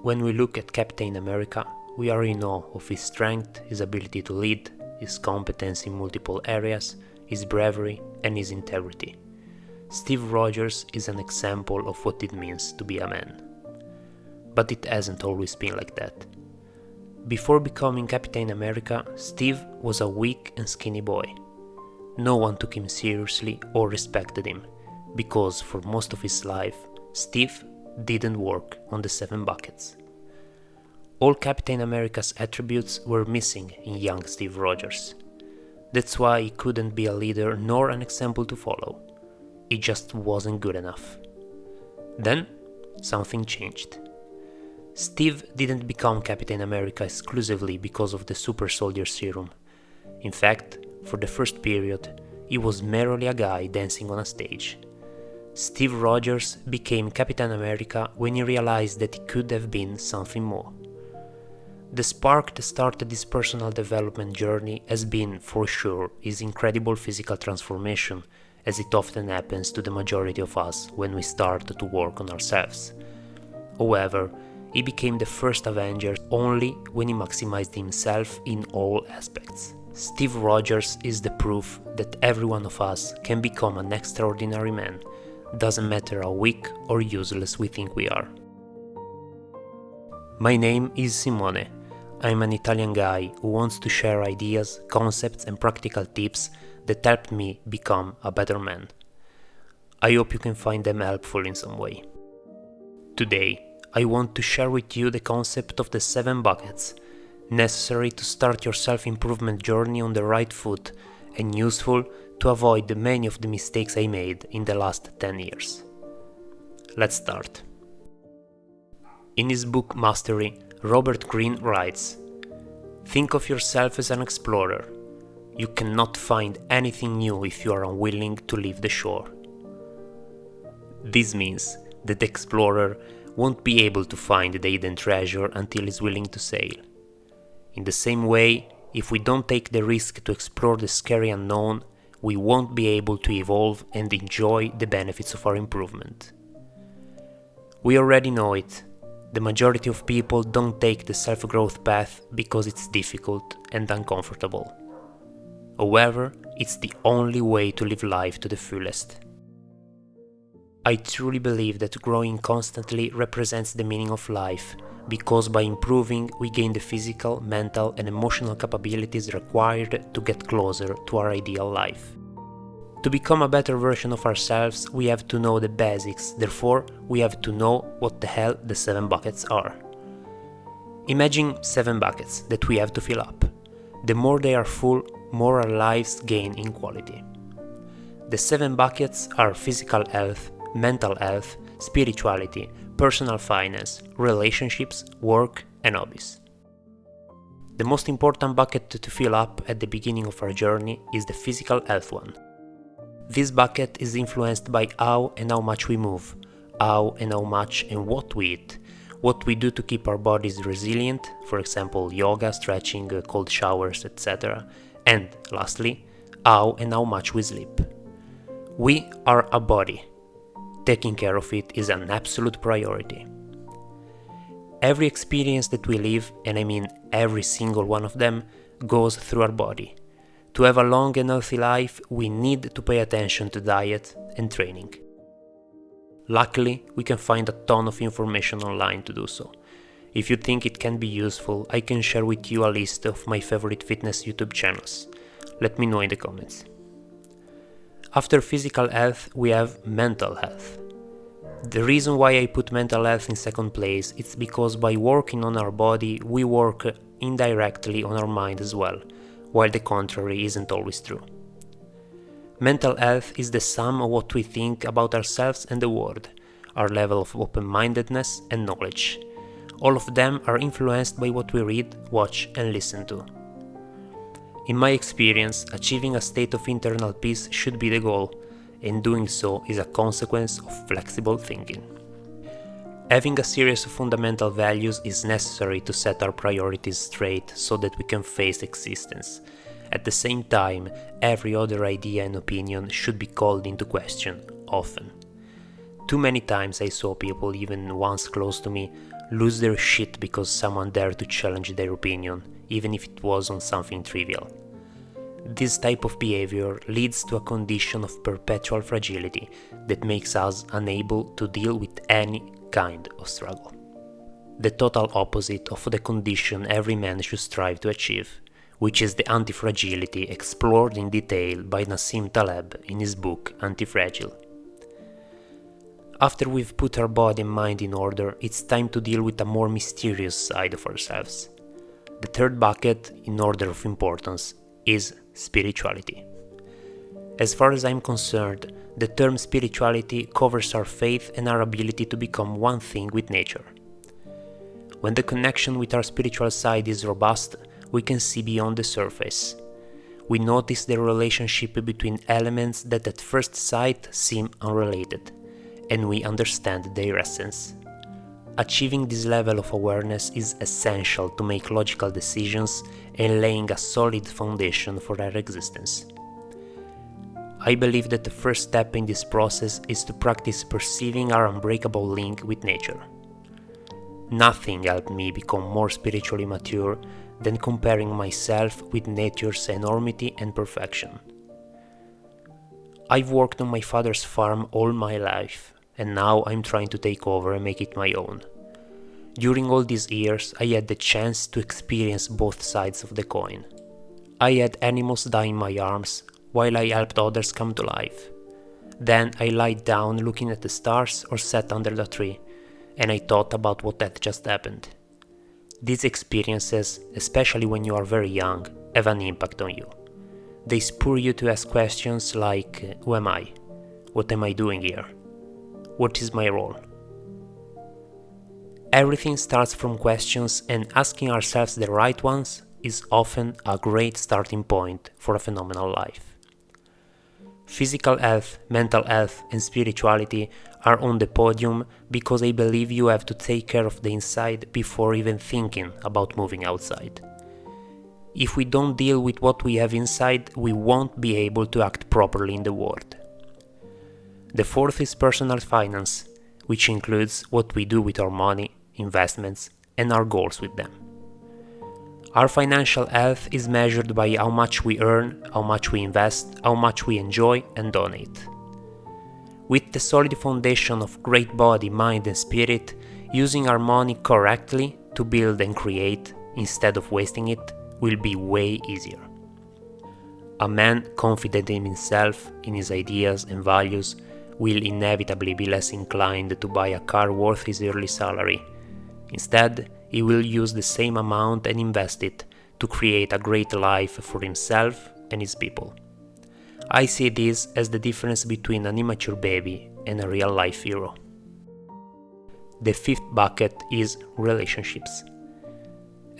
When we look at Captain America, we are in awe of his strength, his ability to lead, his competence in multiple areas, his bravery and his integrity. Steve Rogers is an example of what it means to be a man. But it hasn't always been like that. Before becoming Captain America, Steve was a weak and skinny boy. No one took him seriously or respected him, because for most of his life, Steve didn't work on the 7 buckets. All Captain America's attributes were missing in young Steve Rogers. That's why he couldn't be a leader nor an example to follow. He just wasn't good enough. Then, something changed. Steve didn't become Captain America exclusively because of the super soldier serum. In fact, for the first period, he was merely a guy dancing on a stage. Steve Rogers became Captain America when he realized that he could have been something more. The spark that started his personal development journey has been, for sure, his incredible physical transformation, as it often happens to the majority of us when we start to work on ourselves. However, he became the first Avenger only when he maximized himself in all aspects. Steve Rogers is the proof that every one of us can become an extraordinary man, doesn't matter how weak or useless we think we are. My name is Simone. I'm an Italian guy who wants to share ideas, concepts and practical tips that helped me become a better man. I hope you can find them helpful in some way. Today, I want to share with you the concept of the 7 buckets, necessary to start your self-improvement journey on the right foot and useful to avoid many of the mistakes I made in the last 10 years. Let's start. In his book Mastery, Robert Greene writes, "Think of yourself as an explorer. You cannot find anything new if you are unwilling to leave the shore." This means that the explorer won't be able to find the hidden treasure until he's willing to sail. In the same way, if we don't take the risk to explore the scary unknown, we won't be able to evolve and enjoy the benefits of our improvement. We already know it. The majority of people don't take the self-growth path because it's difficult and uncomfortable. However, it's the only way to live life to the fullest. I truly believe that growing constantly represents the meaning of life, because by improving we gain the physical, mental and emotional capabilities required to get closer to our ideal life. To become a better version of ourselves, we have to know the basics, therefore we have to know what the hell the 7 buckets are. Imagine 7 buckets that we have to fill up. The more they are full, more our lives gain in quality. The 7 buckets are physical health, mental health, spirituality, personal finance, relationships, work and hobbies. The most important bucket to fill up at the beginning of our journey is the physical health one. This bucket is influenced by how and how much we move, how and how much and what we eat, what we do to keep our bodies resilient, for example yoga, stretching, cold showers, etc. And lastly, how and how much we sleep. We are a body. Taking care of it is an absolute priority. Every experience that we live, and I mean every single one of them, goes through our body. To have a long and healthy life, we need to pay attention to diet and training. Luckily, we can find a ton of information online to do so. If you think it can be useful, I can share with you a list of my favorite fitness YouTube channels. Let me know in the comments. After physical health, we have mental health. The reason why I put mental health in second place is because by working on our body, we work indirectly on our mind as well, while the contrary isn't always true. Mental health is the sum of what we think about ourselves and the world, our level of open-mindedness and knowledge. All of them are influenced by what we read, watch and listen to. In my experience, achieving a state of internal peace should be the goal, and doing so is a consequence of flexible thinking. Having a series of fundamental values is necessary to set our priorities straight so that we can face existence. At the same time, every other idea and opinion should be called into question, often. Too many times I saw people, even ones close to me, lose their shit because someone dared to challenge their opinion, even if it was on something trivial. This type of behavior leads to a condition of perpetual fragility that makes us unable to deal with any kind of struggle. The total opposite of the condition every man should strive to achieve, which is the anti-fragility explored in detail by Nassim Taleb in his book Anti-Fragile. After we've put our body and mind in order, it's time to deal with a more mysterious side of ourselves. The third bucket, in order of importance, is spirituality. As far as I'm concerned, the term spirituality covers our faith and our ability to become one thing with nature. When the connection with our spiritual side is robust, we can see beyond the surface. We notice the relationship between elements that at first sight seem unrelated, and we understand their essence. Achieving this level of awareness is essential to make logical decisions and laying a solid foundation for our existence. I believe that the first step in this process is to practice perceiving our unbreakable link with nature. Nothing helped me become more spiritually mature than comparing myself with nature's enormity and perfection. I've worked on my father's farm all my life, and now I'm trying to take over and make it my own. During all these years, I had the chance to experience both sides of the coin. I had animals die in my arms, while I helped others come to life. Then I lied down looking at the stars or sat under the tree, and I thought about what had just happened. These experiences, especially when you are very young, have an impact on you. They spur you to ask questions like, who am I? What am I doing here? What is my role? Everything starts from questions, and asking ourselves the right ones is often a great starting point for a phenomenal life. Physical health, mental health, and spirituality are on the podium because I believe you have to take care of the inside before even thinking about moving outside. If we don't deal with what we have inside, we won't be able to act properly in the world. The fourth is personal finance, which includes what we do with our money, investments, and our goals with them. Our financial health is measured by how much we earn, how much we invest, how much we enjoy and donate. With the solid foundation of great body, mind and spirit, using our money correctly to build and create instead of wasting it will be way easier. A man confident in himself, in his ideas and values, will inevitably be less inclined to buy a car worth his yearly salary. Instead, he will use the same amount and invest it to create a great life for himself and his people. I see this as the difference between an immature baby and a real-life hero. The fifth bucket is relationships.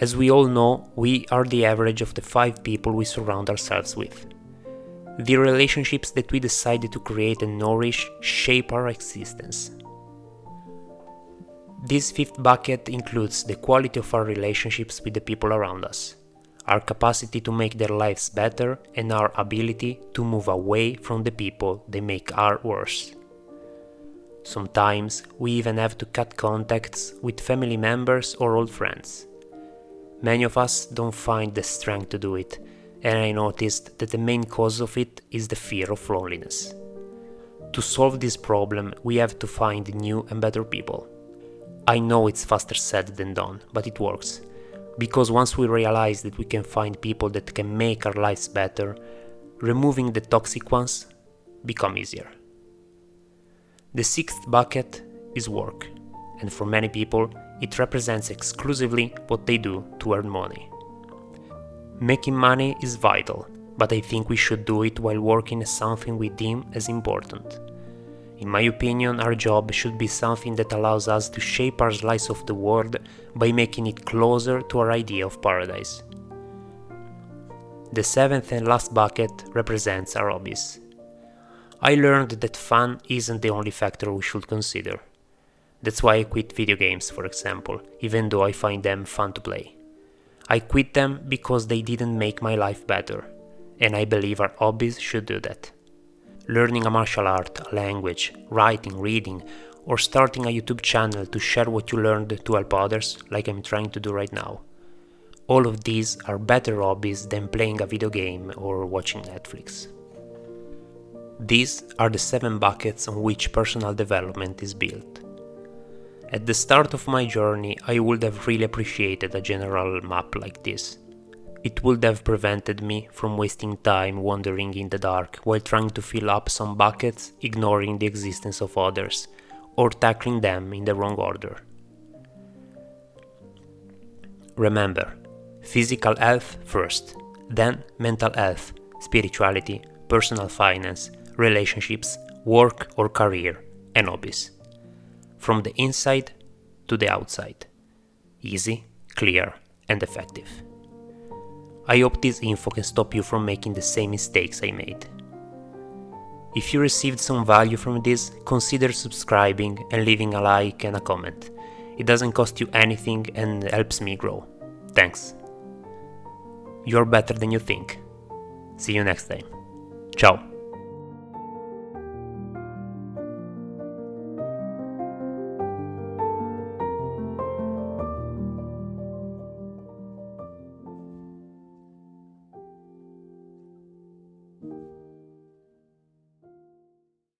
As we all know, we are the average of the 5 people we surround ourselves with. The relationships that we decide to create and nourish shape our existence. This fifth bucket includes the quality of our relationships with the people around us, our capacity to make their lives better, and our ability to move away from the people that make our worse. Sometimes we even have to cut contacts with family members or old friends. Many of us don't find the strength to do it, and I noticed that the main cause of it is the fear of loneliness. To solve this problem, we have to find new and better people. I know it's faster said than done, but it works. Because once we realize that we can find people that can make our lives better, removing the toxic ones becomes easier. The sixth bucket is work, and for many people, it represents exclusively what they do to earn money. Making money is vital, but I think we should do it while working as something we deem as important. In my opinion, our job should be something that allows us to shape our slice of the world by making it closer to our idea of paradise. The seventh and last bucket represents our hobbies. I learned that fun isn't the only factor we should consider. That's why I quit video games, for example, even though I find them fun to play. I quit them because they didn't make my life better, and I believe our hobbies should do that. Learning a martial art, a language, writing, reading, or starting a YouTube channel to share what you learned to help others, like I'm trying to do right now. All of these are better hobbies than playing a video game or watching Netflix. These are the 7 buckets on which personal development is built. At the start of my journey, I would have really appreciated a general map like this. It would have prevented me from wasting time wandering in the dark while trying to fill up some buckets, ignoring the existence of others, or tackling them in the wrong order. Remember, physical health first, then mental health, spirituality, personal finance, relationships, work or career, and hobbies. From the inside to the outside. Easy, clear, and effective. I hope this info can stop you from making the same mistakes I made. If you received some value from this, consider subscribing and leaving a like and a comment. It doesn't cost you anything and helps me grow. Thanks. You're better than you think. See you next time. Ciao.